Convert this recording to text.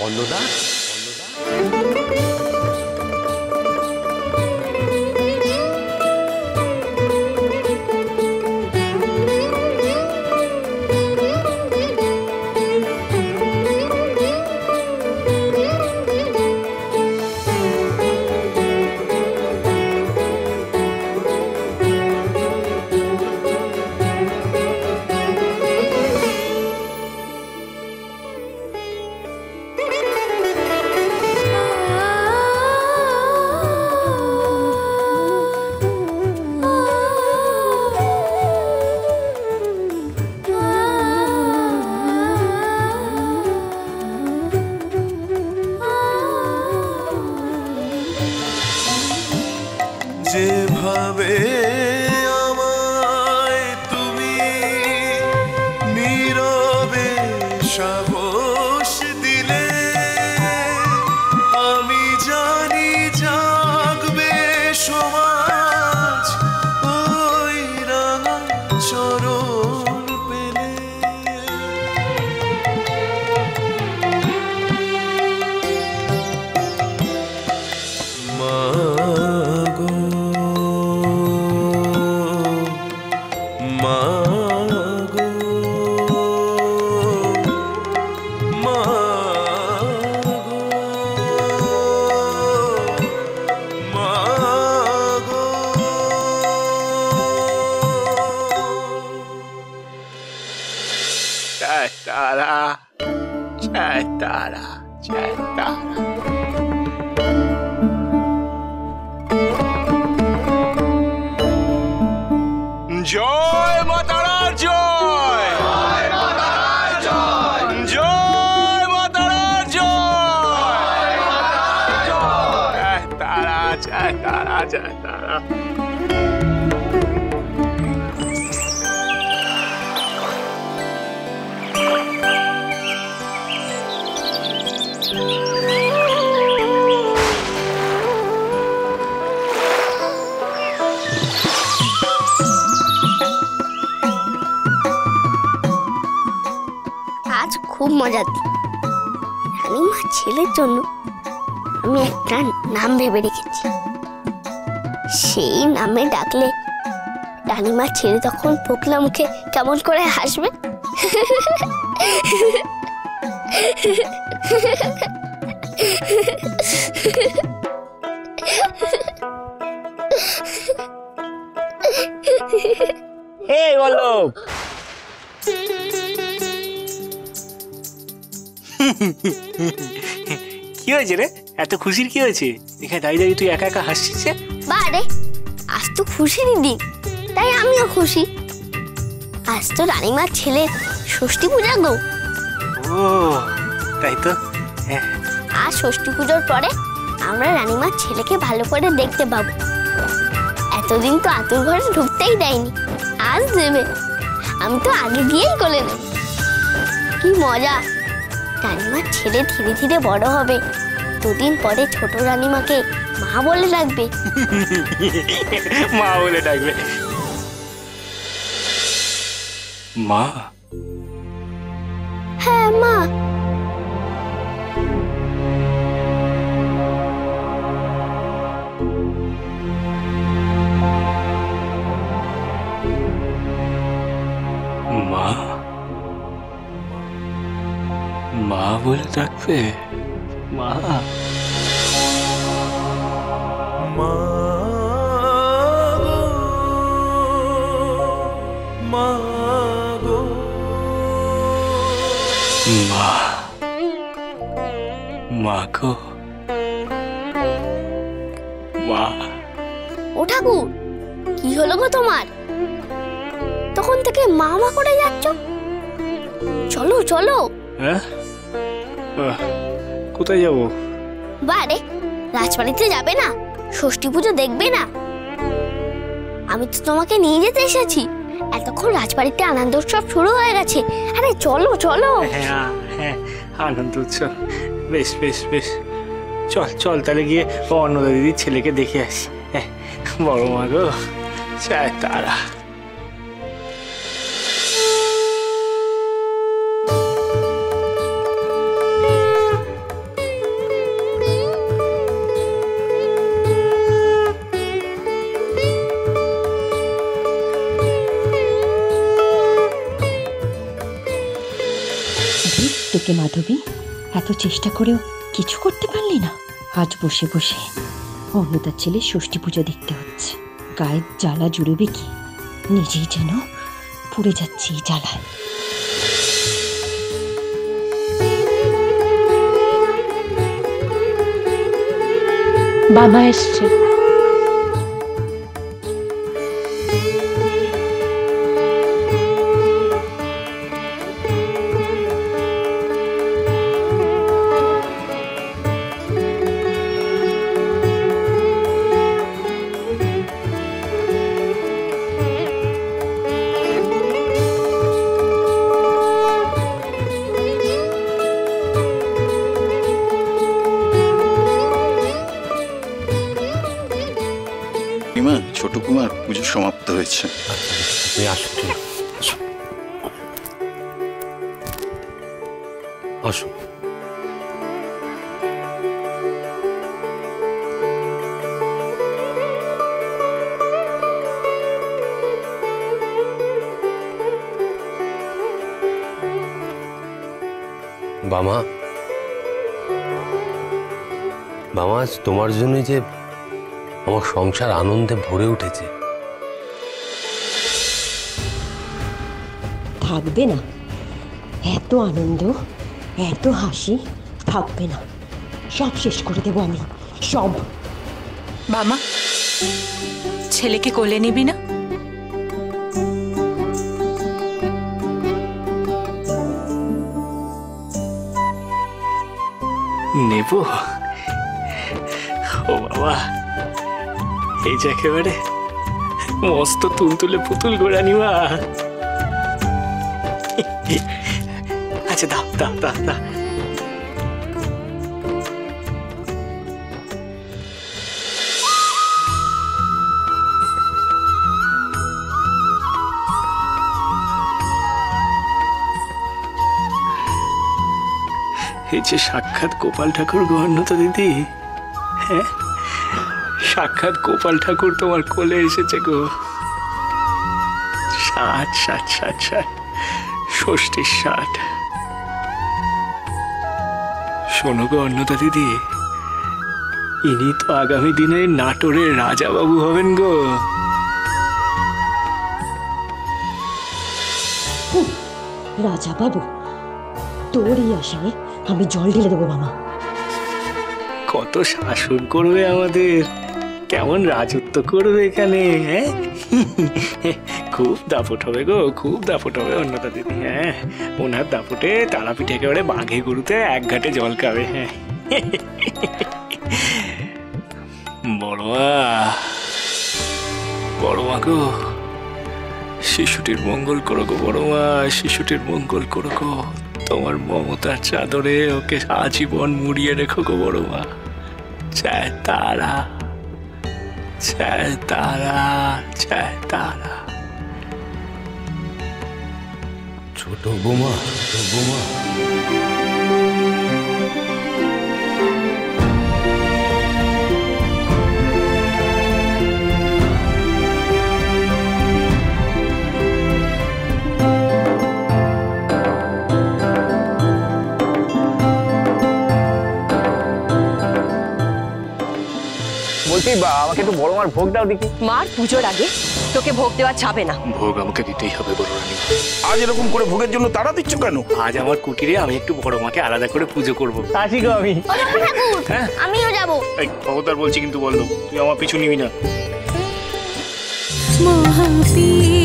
অন্নদা যেভাবে আমায় তুমি নীরবে সাহস দিলে, আমি জানি জাগবে সমাজ ওই রাঙা চরণ পেলে। মা Taরা, Taরা, Taরা। জয় মা তারার জয়, জয় মা তারার জয়, জয় মা তারার জয়, জয় তারা, জয় তারা, জয় তারা। আজ খুব মজা দিন। রানীমা ছেলের জন্য আমি একটা নাম ভেবে রেখেছি। সেই নামে ডাকলে রানীমার ছেলে তখন পোকলা মুখে কেমন করে হাসবে। এই বলো কি হয়েছে রে? এত খুশির কি হয়েছে? এখানে দাঁড়িয়ে দাঁড়িয়ে তুই একা একা হাসছিস? বারে, আজ তো খুশির দিন, তাই আমিও খুশি। আজ তো রানীমার ছেলের ষষ্ঠী পূজা গো। ও তাই তো। হ্যাঁ, আর ষষ্ঠী পুজোর পরে আমরা রানীমার ছেলেকে ভালো করে দেখতে পাবো। এতদিন তো আতুর ঘরে ঢুকতেই দেয়নি, আজ দেবে। আমি তো আগে গিয়েই কোলে নেব। কি মজা! রানীমার ছেলে ধীরে ধীরে বড় হবে, দুদিন পরে ছোট রানীমাকে মা বলে ডাকবে। মা বলে ডাকবে। মা? হ্যাঁ মা। মা? মা বলে ডাকবে? মা? মা গো, মা গো, মা, মা গো, মা। ও ঠাকুর, কি হলো গো তোমার? তখন থেকে মা মা করে যাচ্ছ। চলো চলো। হ্যাঁ, কোথায় যাবো? বারে, রাজবাড়িতে যাবে না? ষষ্ঠী পুজো দেখবে না? আমি তো তোমাকে নিয়ে যেতে এসেছি। এতক্ষণ রাজবাড়িতে আনন্দ উৎসব শুরু হয়ে গেছে। আরে চলো চলো। হ্যাঁ হ্যাঁ, আনন্দ উৎসব। বেশ বেশ বেশ, চল চল তাহলে গিয়ে অন্নদা দিদির ছেলেকে দেখে আসি। হ্যাঁ, বড় মা গো, চায় তারা। আজকে মাধবী এত চেষ্টা করেও কিছু করতে পারলি না। আজ বসে বসে অন্নদার ছেলে ষষ্ঠী পুজো দেখতে হচ্ছে। গায়ের জ্বালা জুড়বে কি, নিজেই যেন পুড়ে যাচ্ছে এই জ্বালায়। বাবা এসছে। ছোট কুমার পুজো সমাপ্ত হয়েছে। তুমি আসো, আসো। বামা, বামা, আজ তোমার জন্যই যে আমার সংসার আনন্দে ভরে উঠেছে। থাকবে না এত আনন্দ, এত হাসি থাকবে না। সব শেষ করে দেবো আমি, সব। মামা, ছেলেকে কোলে নিবি না? নেব? ও বাবা, এই যে একেবারে মস্ত তুলতুলে পুতুল গোড়া নিবা। আচ্ছা, দাও দাও দাও দাও। এই যে সাক্ষাৎ গোপাল ঠাকুর গো অন্নদা দিদি, হ্যাঁ, সাক্ষাৎ গোপাল ঠাকুর তোমার কোলে এসেছে গো। 60 60 60 60 ষষ্ঠীর 60। শোনো গো অন্নদা দিদি, ইনি তো আগামী দিনে নাটোরের রাজা বাবু হবেন গো। রাজা বাবু, তোরই আশায় আমি জল ঢেলে দেবো মামা। কত শাসন করবে আমাদের, কেমন রাজত্ব করবে এখানে, হ্যাঁ? খুব দাপট হবে গো, খুব দাপট হবে অন্নদা দিদি। হ্যাঁ, ওনার দাপটে তারাপীঠ একেবারে বাঘে গরুতে এক ঘাটে জল খাবে। হ্যাঁ, বড়মা, বড়মা গো, শিশুটির মঙ্গল করো গো বড়মা, শিশুটির মঙ্গল করো গো। তোমার মমতার চাদরে ওকে আজীবন মুড়িয়ে রেখো গো বড়মা। জয় তারা, জয় তারা, জয় তারা। ছোট বোমা, ছোট বোমা। বলছি আমাকে একটু বড় মার ভোগ দাও দেখি। মার পুজোর আগে তোকে ভোগ দেওয়া যাবে না। ভোগ আমাকে দিতেই হবে বড় রানী। আজ এরকম করে ভোগের জন্য তাড়া দিচ্ছ কেন? আজ আমার কুটিরে আমি একটু বড় মাকে আলাদা করে পুজো করবো। আসি গো আমি। হ্যাঁ, আমিও যাবো। এই খবরদার বলছি কিন্তু বললো, তুই আমার পিছু নিবি না। মহাপীর